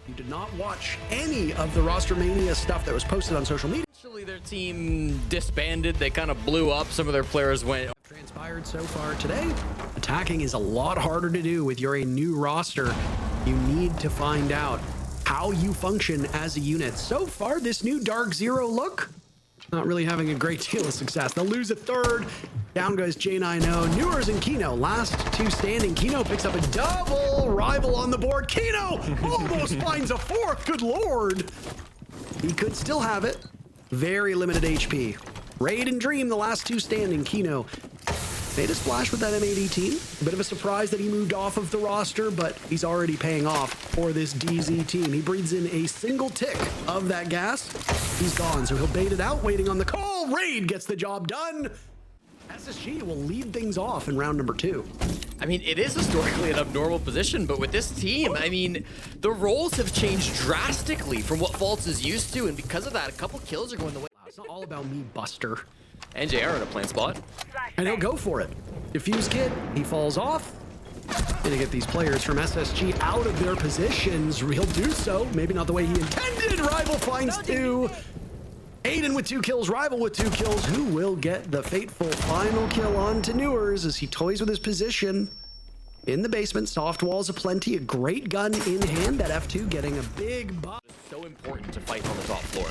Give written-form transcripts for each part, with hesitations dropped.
You did not watch any of the Roster Mania stuff that was posted on social media. Actually, their team disbanded. They kind of blew up. Some of their players went. Transpired so far today. Attacking is a lot harder to do with your new roster. You need to find out how you function as a unit. So far, this new DarkZero look, not really having a great deal of success. They'll lose a third. Down goes J9O. Newers and Kino, last two standing. Kino picks up a double. Rival on the board. Kino almost finds a fourth. Good lord. He could still have it. Very limited HP. Raid and Dream, the last two standing. Kino made a splash with that M818. A bit of a surprise that he moved off of the roster, but he's already paying off for this DZ team. He breathes in a single tick of that gas. He's gone, so he'll bait it out, waiting on the call. Raid gets the job done. SSG will lead things off in round number 2. I mean, it is historically an abnormal position, but with this team, I mean, the roles have changed drastically from what Faults is used to, and because of that, a couple kills are going the way. It's not all about me, Buster. NJR in a plant spot. And he'll go for it. Diffuse kit, he falls off. Gonna get these players from SSG out of their positions. He'll do so. Maybe not the way he intended. Rival finds 2. Aiden with 2 kills, Rival with 2 kills. Who will get the fateful final kill on to Newers as he toys with his position? In the basement, soft walls aplenty, a great gun in hand. That F2 getting a big buff. So important to fight on the top floor.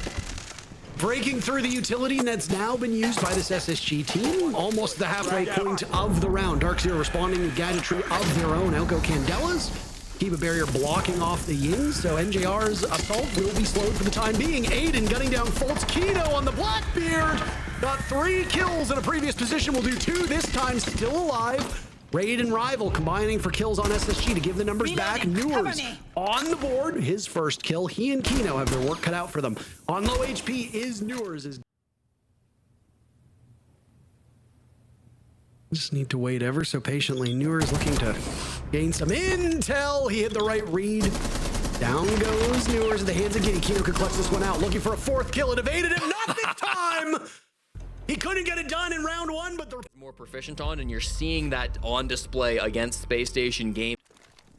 Breaking through the utility, and that's now been used by this SSG team. Almost the halfway point of the round. DarkZero responding with gadgetry of their own. Elko Candelas keep a barrier blocking off the Yings, so NJR's assault will be slowed for the time being. Aiden gunning down Faults. Kino on the Blackbeard. Got 3 kills in a previous position. Will do 2 this time. Still alive. Raid and Rival combining for kills on SSG to give the numbers back. Newers on the board. His first kill. He and Kino have their work cut out for them. On low HP is Newers. Just need to wait ever so patiently. Newers looking to gain some intel. He hit the right read. Down goes Newers in the hands of Giddy. Kino could clutch this one out. Looking for a 4th kill. It evaded him. Not this time. He couldn't get it done in round 1, but they're more proficient on, and you're seeing that on display against Spacestation Gaming.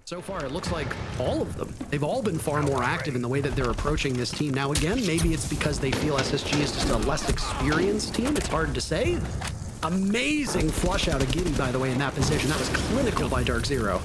So far, it looks like all of them. They've all been far more active in the way that they're approaching this team. Now, again, maybe it's because they feel SSG is just a less experienced team. It's hard to say. Amazing flush out of Giddy, by the way, in that position. That was clinical by DarkZero.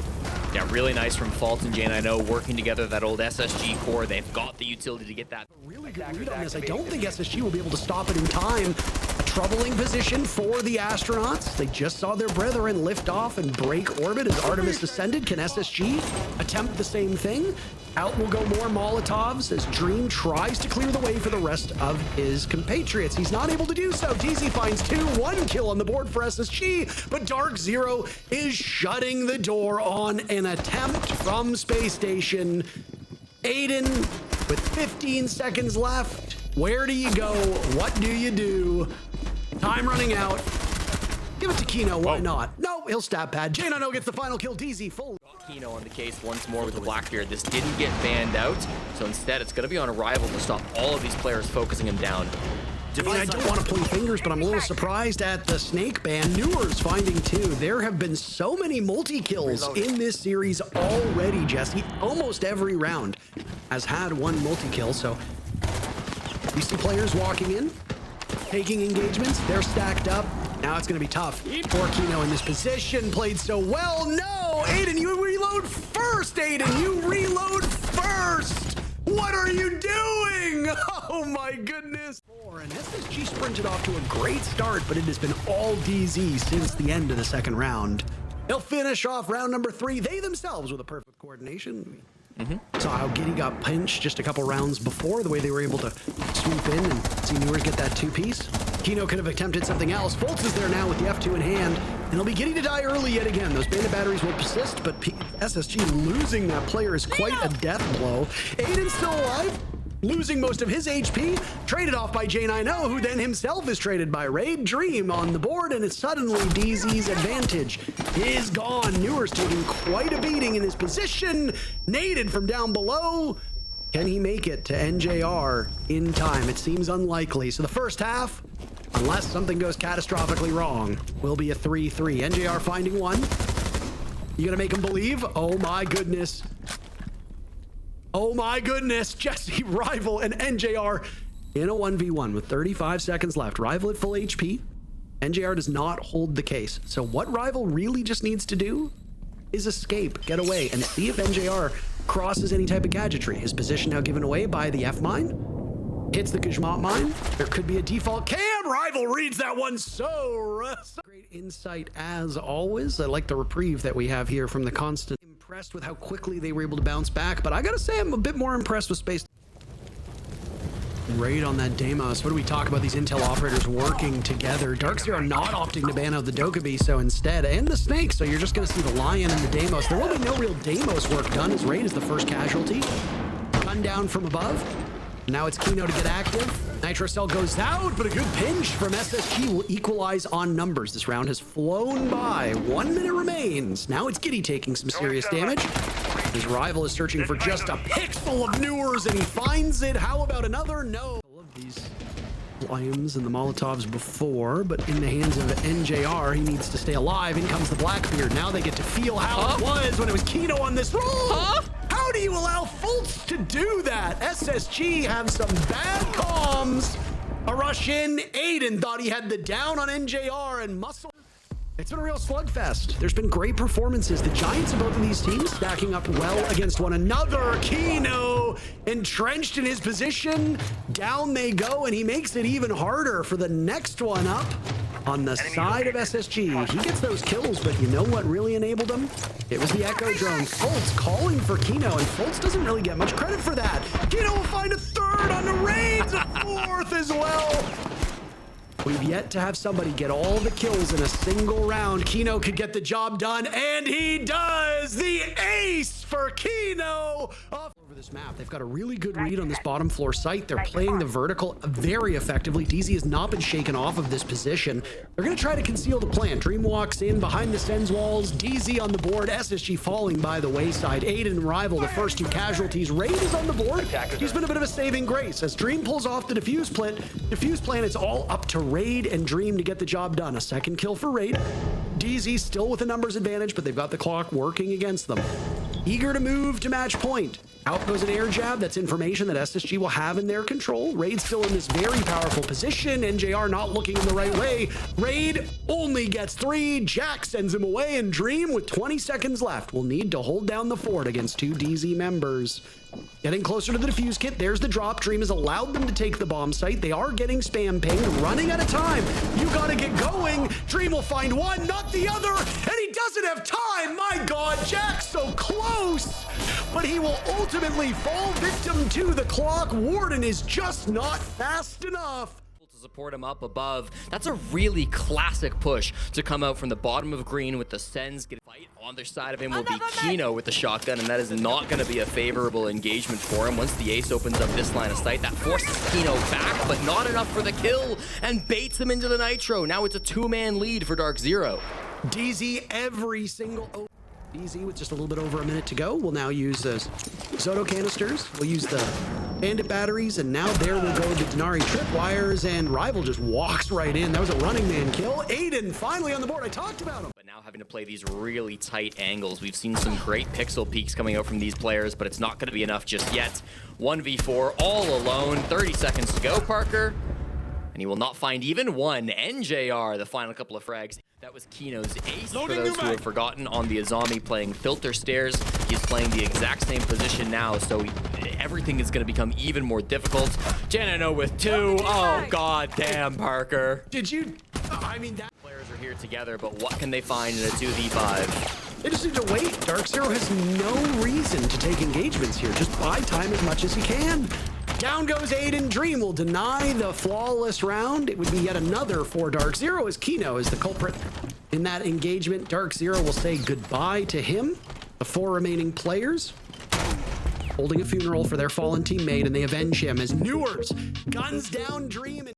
Yeah, really nice from Faults and J9O working together, that old SSG core. They've got the utility to get that. Really good read on this. I don't think SSG will be able to stop it in time. A troubling position for the astronauts. They just saw their brethren lift off and break orbit as Artemis ascended. Can SSG attempt the same thing? Out will go more Molotovs as Dream tries to clear the way for the rest of his compatriots. He's not able to do so. DZ finds 2, 1 kill on the board for SSG, but DarkZero is shutting the door on an attempt from Space Station. Aiden with 15 seconds left. Where do you go? What do you do? Time running out. Give it to Kino, why not? No, he'll stab pad. J9O gets the final kill. DZ full. Kino on the case once more with the Blackbeard. This didn't get banned out, so instead it's going to be on a Rival to stop all of these players focusing him down. I mean, I don't want to point fingers, but I'm a little surprised at the snake ban. Newers finding 2. There have been so many multi-kills in this series already, Jesse. Almost every round has had 1 multi-kill, so you see players walking in, taking engagements. They're stacked up. Now it's going to be tough. Poor Kino in this position. Played so well. No! Aiden, you reload first, Aiden! You reload first! What are you doing? Oh my goodness. And SSG sprinted off to a great start, but it has been all DZ since the end of the second round. They'll finish off round number 3. They themselves with a perfect coordination. Saw how Giddy got pinched just a couple rounds before, the way they were able to swoop in and see Newers get that 2-piece. Kino could have attempted something else. Faults is there now with the F2 in hand, and it'll be Giddy to die early yet again. Those bandit batteries will persist, but SSG losing that player is quite a death blow. Aiden's still alive, losing most of his HP, traded off by J9O, who then himself is traded by Raid. Dream on the board, and it's suddenly DZ's advantage is gone. Newers taking quite a beating in his position, naded from down below. Can he make it to NJR in time? It seems unlikely. So the first half, unless something goes catastrophically wrong, will be a 3-3. NJR finding 1. You gonna make him believe? Oh my goodness. Oh my goodness, Jesse, Rival, and NJR in a 1v1 with 35 seconds left. Rival at full HP. NJR does not hold the case. So what Rival really just needs to do is escape, get away, and see if NJR crosses any type of gadgetry. His position now given away by the F mine. Hits the Kujmat mine. There could be a default cam. Rival reads that one so great insight as always. I like the reprieve that we have here from the constant. Impressed with how quickly they were able to bounce back, but I gotta say I'm a bit more impressed with Space. Right on that Deimos. What do we talk about these intel operators working together? DarkZero not opting to ban out the Dokkaebi, so instead, and the Snake, so you're just gonna see the Lion and the Deimos. There will be no real Deimos work done as Raid is the first casualty. Gun down from above. Now it's Kino to get active. Nitro Cell goes out, but a good pinch from SSG will equalize on numbers. This round has flown by. 1 minute remains. Now it's Giddy taking some serious damage. His Rival is searching for just a pixel of Newers, and he finds it. How about another? No. I love these Lions and the Molotovs before, but in the hands of NJR, he needs to stay alive. In comes the Blackbeard. Now they get to feel how it was when it was Kino on this roll. How do you allow Fultz to do that? SSG have some bad comms. A rush in. Aiden thought he had the down on NJR and Muscle. It's been a real slugfest. There's been great performances. The Giants of both of these teams stacking up well against one another. Kino entrenched in his position. Down they go, and he makes it even harder for the next one up. On the side of SSG, he gets those kills, but you know what really enabled him? It was the Echo drone. Fultz calling for Kino, and Fultz doesn't really get much credit for that. Kino will find a third on the raids, a fourth as well. We've yet to have somebody get all the kills in a single round. Kino could get the job done, and he does! The ace for Kino! Off over this map. They've got a really good read on this bottom floor site. They're playing the vertical very effectively. DZ has not been shaken off of this position. They're going to try to conceal the plan. Dream walks in behind the Sens walls. DZ on the board. SSG falling by the wayside. Aiden and Rival, the first two casualties. Raid is on the board. He's been a bit of a saving grace. As Dream pulls off the defuse plan, it's all up to Raid and Dream to get the job done. A second kill for Raid. DZ still with a numbers advantage, but they've got the clock working against them. Eager to move to match point. Out goes an air jab. That's information that SSG will have in their control. Raid still in this very powerful position. NJR not looking in the right way. Raid only gets 3. Jack sends him away, and Dream with 20 seconds left will need to hold down the fort against 2 DZ members. Getting closer to the defuse kit. There's the drop. Dream has allowed them to take the bomb site. They are getting spam pinged, running out of time. You gotta get going. Dream will find one, not the other, and he doesn't have time. My God, Jack's so close, but he will ultimately fall victim to the clock. Warden is just not fast enough. Support him up above. That's a really classic push to come out from the bottom of green with the Sens getting fight. On their side of him will be Kino with the shotgun, and that is not going to be a favorable engagement for him. Once the ace opens up this line of sight, that forces Kino back, but not enough for the kill, and baits him into the Nitro. Now it's a 2-man lead for DarkZero. DZ every single DZ with just a little bit over a minute to go. We'll now use those Zoto canisters. We'll use the Bandit batteries, and now there will go the Denari tripwires, and Rival just walks right in. That was a running man kill. Aiden finally on the board. I talked about him. But now having to play these really tight angles. We've seen some great pixel peaks coming out from these players, but it's not going to be enough just yet. 1v4 all alone. 30 seconds to go, Parker. And he will not find even one. NJR, the final couple of frags. That was Kino's ace, for those who have forgotten, on the Azami playing Filter Stairs. He's playing the exact same position now, so everything is going to become even more difficult. Janino with 2. Oh, god damn, Parker. Did you... I mean, that... Players are here together, but what can they find in a 2v5? They just need to wait. DarkZero has no reason to take engagements here. Just buy time as much as he can. Down goes Aiden. Dream will deny the flawless round. It would be yet another for DarkZero, as Kino is the culprit in that engagement. DarkZero will say goodbye to him. The 4 remaining players holding a funeral for their fallen teammate, and they avenge him as Newers guns down Dream.